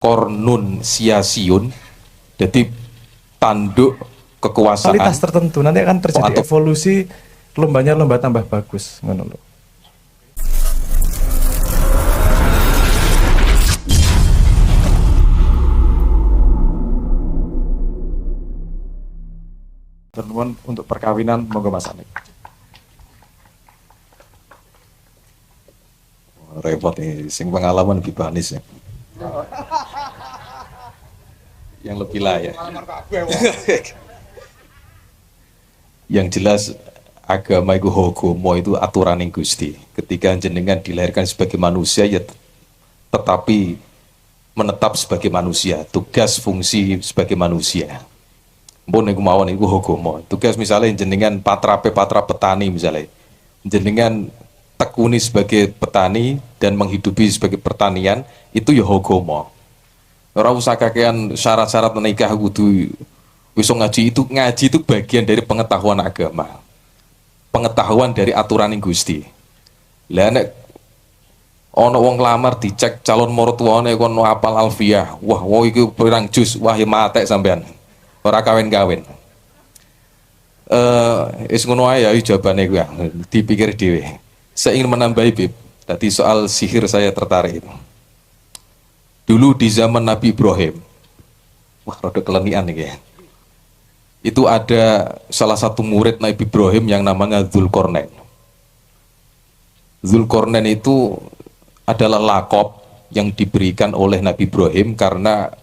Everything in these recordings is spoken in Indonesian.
kornun siasiun, jadi tanduk kekuasaan kualitas tertentu nanti akan terjadi atau evolusi, lombanya lomba tambah bagus ngono lho. Teman untuk perkawinan monggo Mas Anik. repot nih, sing pengalaman lebih banis ya. Yang lebih layak. Yang jelas agama itu hukum itu aturan yang Gusti. Ketika jenengan dilahirkan sebagai manusia ya tetapi menetap sebagai manusia, tugas fungsi sebagai manusia. Mpun niku mawon niku hukum. Tugas misalnya jenengan patra petani misalnya. Jenengan tekuni sebagai petani dan menghidupi sebagai pertanian itu ya hukum. Ora usah kakean syarat-syarat menikah kudu wis ngaji itu bagian dari pengetahuan agama. Pengetahuan dari aturan yang Gusti. Lah nek ana wong lamar dicek calon mertuane kon apal alfiah. Wah, iki pirang jus, wah ya matek sampean. Ora kawin-kawin. Wis ngono ae ya jawabane kuwi. Dipikir dhewe. Saya ingin menambahi Bib. Tadi soal sihir saya tertarik. Dulu di zaman Nabi Ibrahim. Wah, rada kelenian nih ya. Itu ada salah satu murid Nabi Ibrahim yang namanya Dzulqarnain. Dzulqarnain itu adalah lakop yang diberikan oleh Nabi Ibrahim karena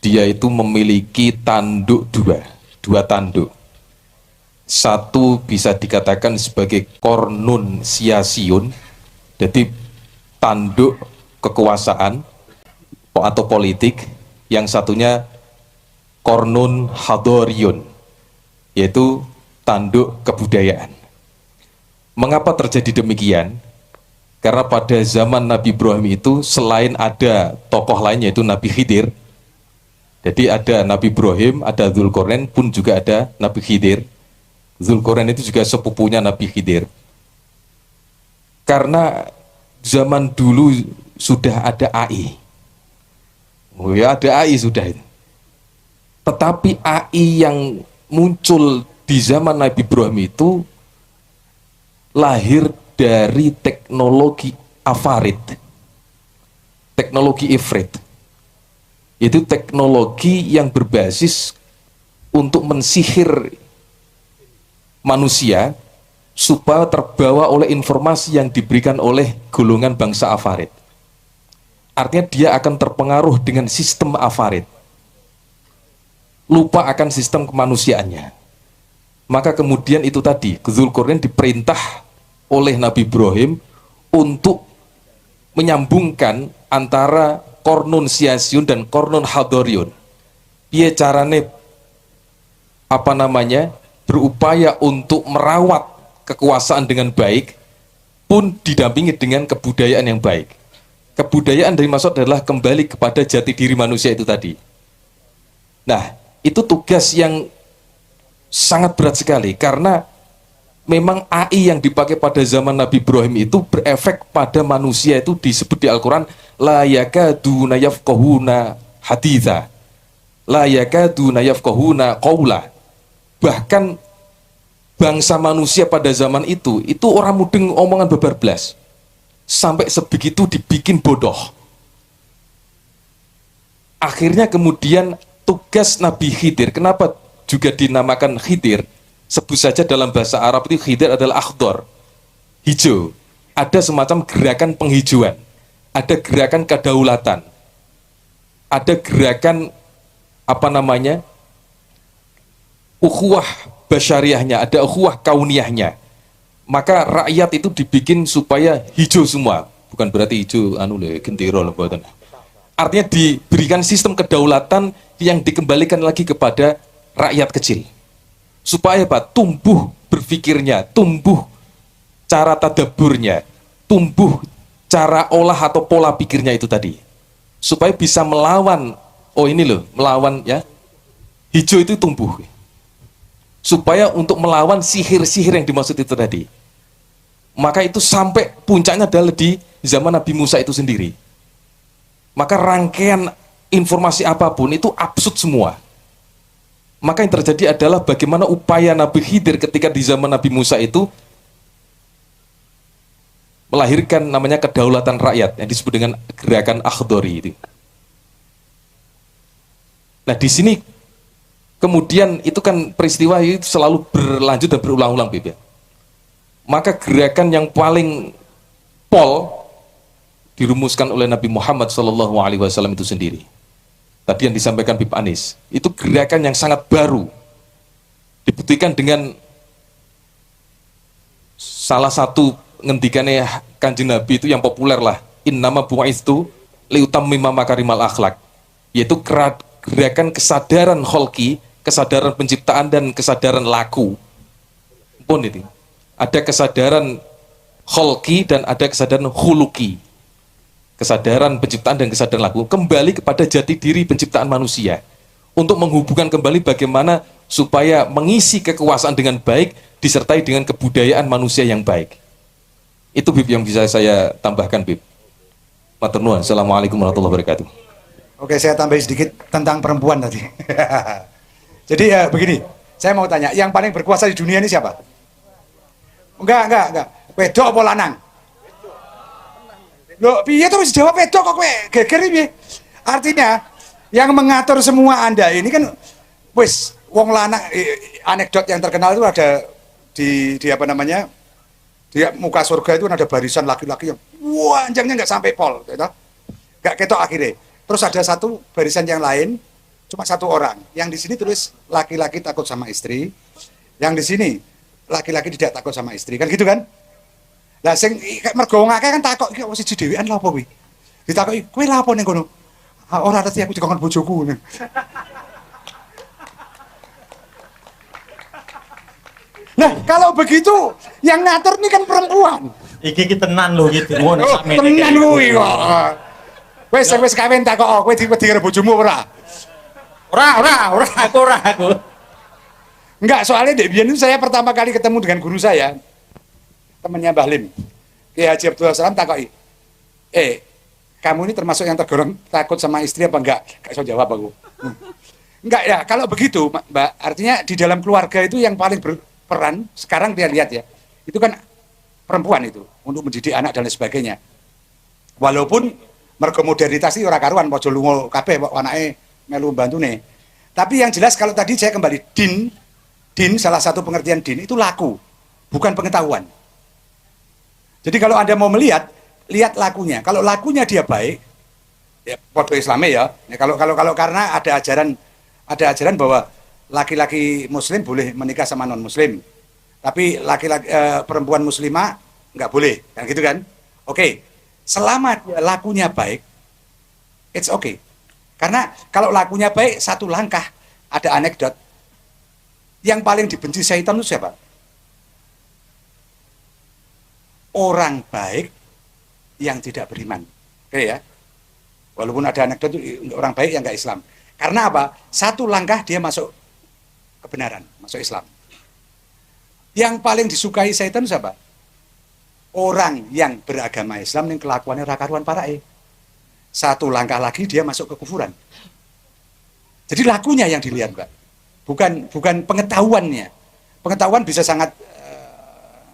dia itu memiliki tanduk dua tanduk. Satu bisa dikatakan sebagai kornun siasiun, jadi tanduk kekuasaan atau politik, yang satunya kornun hadoriyun, yaitu tanduk kebudayaan. Mengapa terjadi demikian? Karena pada zaman Nabi Ibrahim itu selain ada tokoh lain yaitu Nabi Khidir, jadi ada Nabi Ibrahim, ada Dzulqarnain, pun juga ada Nabi Khidir. Dzulqarnain itu juga sepupunya Nabi Khidir. Karena zaman dulu sudah ada AI. Oh ya, ada AI sudah itu. Tetapi AI yang muncul di zaman Nabi Ibrahim itu lahir dari teknologi Afarid, teknologi Ifrit. Itu teknologi yang berbasis untuk mensihir manusia supaya terbawa oleh informasi yang diberikan oleh golongan bangsa Afarid. Artinya dia akan terpengaruh dengan sistem Afarid, lupa akan sistem kemanusiaannya. Maka kemudian itu tadi Dzulqarnain diperintah oleh Nabi Ibrahim untuk menyambungkan antara kornun siasiun dan kornun hadoriyun. Dia carane berupaya untuk merawat kekuasaan dengan baik, pun didampingi dengan kebudayaan yang baik. Kebudayaan dari maksud adalah kembali kepada jati diri manusia itu tadi. Nah, itu tugas yang sangat berat sekali karena memang AI yang dipakai pada zaman Nabi Ibrahim itu berefek pada manusia, itu disebut di Al-Quran la yakaduna yafqahuna haditha, la yakaduna yafqahuna qawla. Bahkan bangsa manusia pada zaman itu orang mudeng omongan babarblas, sampai sebegitu dibikin bodoh. Akhirnya kemudian tugas Nabi Khidir, kenapa juga dinamakan Khidir? Sebut saja dalam bahasa Arab itu Khidir adalah akhdar, hijau. Ada semacam gerakan penghijauan, ada gerakan kedaulatan, ada gerakan ukhuwah basyariahnya, ada ukhuwah kauniyahnya. Maka rakyat itu dibikin supaya hijau semua, bukan berarti hijau gentiro loh, buatan. Artinya diberikan sistem kedaulatan yang dikembalikan lagi kepada rakyat kecil, supaya tumbuh berpikirnya, tumbuh cara tadaburnya, tumbuh cara olah atau pola pikirnya itu tadi, supaya bisa melawan, melawan ya, hijau itu tumbuh, supaya untuk melawan sihir-sihir yang dimaksud itu tadi. Maka itu sampai puncaknya adalah di zaman Nabi Musa itu sendiri. maka rangkaian informasi apapun itu absurd semua. Maka yang terjadi adalah bagaimana upaya Nabi Khidir ketika di zaman Nabi Musa itu melahirkan namanya kedaulatan rakyat yang disebut dengan gerakan Akhdari itu. Nah di sini kemudian itu kan peristiwa itu selalu berlanjut dan berulang-ulang, Bib, ya. Maka gerakan yang paling pol dirumuskan oleh Nabi Muhammad SAW itu sendiri. Tadi yang disampaikan Bib Anis, itu gerakan yang sangat baru, dibuktikan dengan salah satu ngendikannya Kanjeng Nabi itu yang populer lah, innama bu'itsu liutammima makarimal akhlak, yaitu gerakan kesadaran kholqi, kesadaran penciptaan dan kesadaran laku. Pun itu ada kesadaran kholqi dan ada kesadaran khuluqi, kesadaran penciptaan dan kesadaran laku, kembali kepada jati diri penciptaan manusia untuk menghubungkan kembali bagaimana supaya mengisi kekuasaan dengan baik disertai dengan kebudayaan manusia yang baik. Itu, Bib, yang bisa saya tambahkan, Bib. Matur nuwun. Assalamualaikum warahmatullahi wabarakatuh. Oke, saya tambahin sedikit tentang perempuan tadi. Jadi ya begini, saya mau tanya, yang paling berkuasa di dunia ini siapa? Enggak. Wedok apa lanang? Loh, piye terus jawab wedok kok kowe geger piye? Artinya yang mengatur semua Anda ini kan wis wong lanang, anekdot yang terkenal itu ada di apa namanya? Di muka surga itu ada barisan laki-laki yang panjangnya nggak sampai pol, gitu. Nggak ketok akhirnya. Terus ada satu barisan yang lain, cuma satu orang. Yang di sini tulis laki-laki takut sama istri, yang di sini laki-laki tidak takut sama istri, kan gitu kan? Lah sing mergo wong akeh kan takok iki siji dhewean lha apa kuwi? Ditakoki, "Kowe lha apa ning kono?" "Ah, ora ngerti aku dikongkon bojoku." Nah, kalau begitu yang ngatur ini kan perempuan. Iki tenan lho gitu. Ngono Oh, sakmene. tenan kuwi kok. Wis kawin takok, kowe wedi karo bojomu ora? Aku. Enggak, soalnya Dek Bian itu saya pertama kali ketemu dengan guru saya, temannya Mbah Lim, Kiai Haji Abdullah Salam, takoki, kamu ini termasuk yang tergolong takut sama istri apa enggak? Gak bisa jawab aku. Enggak ya, kalau begitu Mbak, artinya di dalam keluarga itu yang paling berperan, sekarang dia lihat ya, itu kan perempuan itu, untuk mendidik anak dan lain sebagainya. Walaupun mergo modernitas iki ora karuan, pojo lunga kabeh anake melu mbantune. Tapi yang jelas kalau tadi saya kembali, din salah satu pengertian din itu laku, bukan pengetahuan. Jadi kalau Anda mau melihat, lihat lakunya. Kalau lakunya dia baik, ya podo Islame ya. Kalau karena ada ajaran bahwa laki-laki muslim boleh menikah sama non muslim. Tapi laki-laki perempuan muslimah nggak boleh, kan gitu kan? Oke. Selama lakunya baik, it's okay. Karena kalau lakunya baik, satu langkah, ada anekdot. Yang paling dibenci syaitan itu siapa? Orang baik yang tidak beriman. Oke ya. Walaupun ada anekdot itu orang baik yang nggak Islam. Karena apa? Satu langkah dia masuk kebenaran, masuk Islam. Yang paling disukai syaitan siapa? Orang yang beragama Islam yang kelakuannya rakaruan parae. Satu langkah lagi dia masuk kekufuran. Jadi lakunya yang dilihat, Mbak. Bukan pengetahuannya. Pengetahuan bisa sangat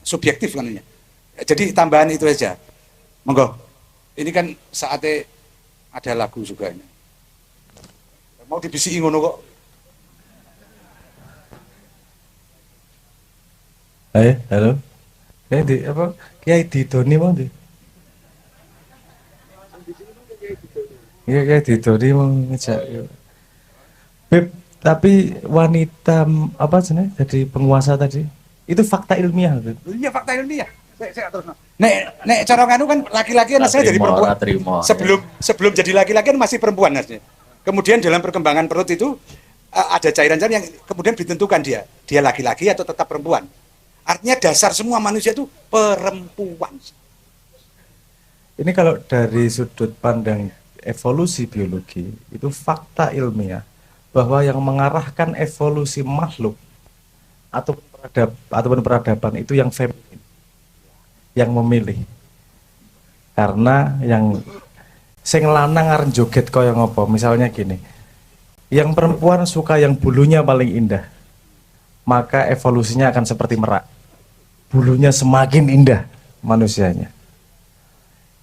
subjektif kan. Jadi tambahan itu aja. Monggo. Ini kan saatnya ada lagu juga ini. Mau dibisiki ngono kok. Halo. Di apa? Kiai Didoni mau di. Iya, Kiai Didoni mau ngejak. Beb, tapi wanita apa sebenarnya jadi penguasa tadi? Itu fakta ilmiah, Beb. Iya, fakta ilmiah. Saya terus. Nek cara nganu kan laki-laki kan saya dari perempuan. Sebelum jadi laki-laki kan masih perempuan harusnya. Kemudian dalam perkembangan perut itu ada cairan-cairan yang kemudian ditentukan dia laki-laki atau tetap perempuan. Artinya dasar semua manusia itu perempuan. Ini kalau dari sudut pandang evolusi biologi, itu fakta ilmiah bahwa yang mengarahkan evolusi makhluk ataupun peradaban itu yang feminin, yang memilih. Karena yang sing lanang arep joget kaya ngopo? Misalnya gini. Yang perempuan suka yang bulunya paling indah. Maka evolusinya akan seperti merak. Bulunya semakin indah manusianya.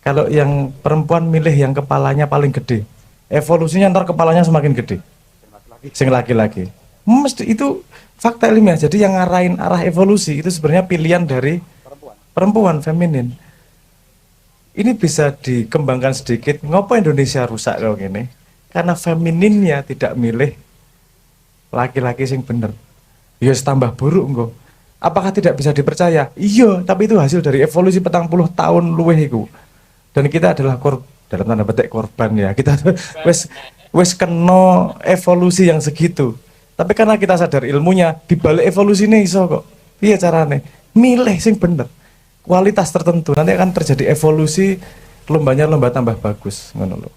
Kalau yang perempuan milih yang kepalanya paling gede, evolusinya ntar kepalanya semakin gede. Sing laki-laki. Mesti itu fakta ilmiah. Jadi yang ngarahin arah evolusi itu sebenarnya pilihan dari perempuan feminin. Ini bisa dikembangkan sedikit. Ngopo Indonesia rusak kalau gini? Karena femininnya tidak milih laki-laki sing bener. Ya tambah buruk engko. Apakah tidak bisa dipercaya? Iya, tapi itu hasil dari evolusi 40 tahun luwih iku. Dan kita adalah dalam tanda petik korban ya. Kita wes kena evolusi yang segitu. Tapi karena kita sadar ilmunya, dibalik evolusi ini iso kok. Iya carane. Milih sing bener. Kualitas tertentu nanti akan terjadi evolusi, lombanya lomba tambah bagus ngono lho.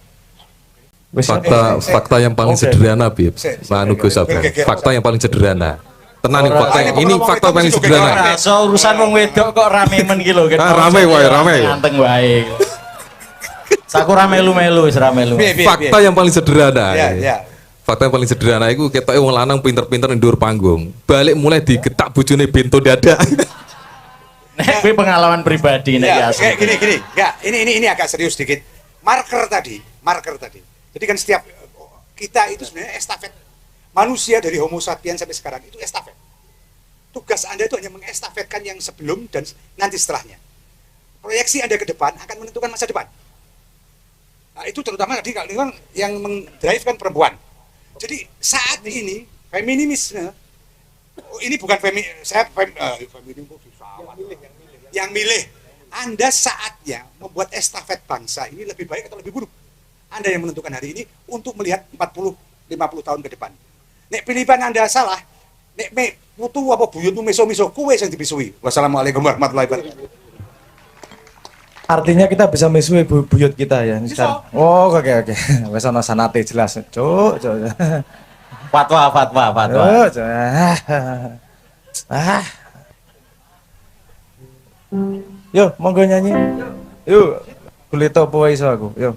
Wes Fakta yang paling sederhana, Bib. Manugo sabar. Fakta yang paling sederhana. Tenang nih fakta. Ini fakta paling sederhana. So urusan wong wedok kok rame men iki lho. Rame wae, rame. Ganteng wae. Sakura melu-melu wis ra melu. Fakta yang paling sederhana. Ya. Fakta yang paling sederhana itu ketoke wong lanang pinter-pinter ndur panggung. Balik mulai digetak bojone bento dada. Nek kuwi pengalaman pribadi nek ya. Gini. Enggak, ini agak serius sedikit. Marker tadi. Jadi kan setiap kita itu sebenarnya estafet. Manusia dari Homo sapiens sampai sekarang itu estafet. Tugas Anda itu hanya mengestafetkan yang sebelum dan nanti setelahnya. Proyeksi Anda ke depan akan menentukan masa depan. Nah, itu terutama tadi kalau yang mendrive kan perempuan. Jadi saat ini feminisme ini bukan feminisme yang milih. Anda saatnya membuat estafet bangsa ini lebih baik atau lebih buruk. Anda yang menentukan hari ini untuk melihat 40-50 tahun ke depan. Nek pilihan Anda salah, nek putu apa buyutmu miso-miso kuwe sing dibisui. Wassalamualaikum warahmatullahi wabarakatuh. artinya kita bisa mesuhi buyut kita ya sekarang. Oh, oke. Wes ana sanate jelas. Cuk. Fatwa. Cuk. Yo, monggo nyanyi. Yuk. Kulit apa iso aku. Yo.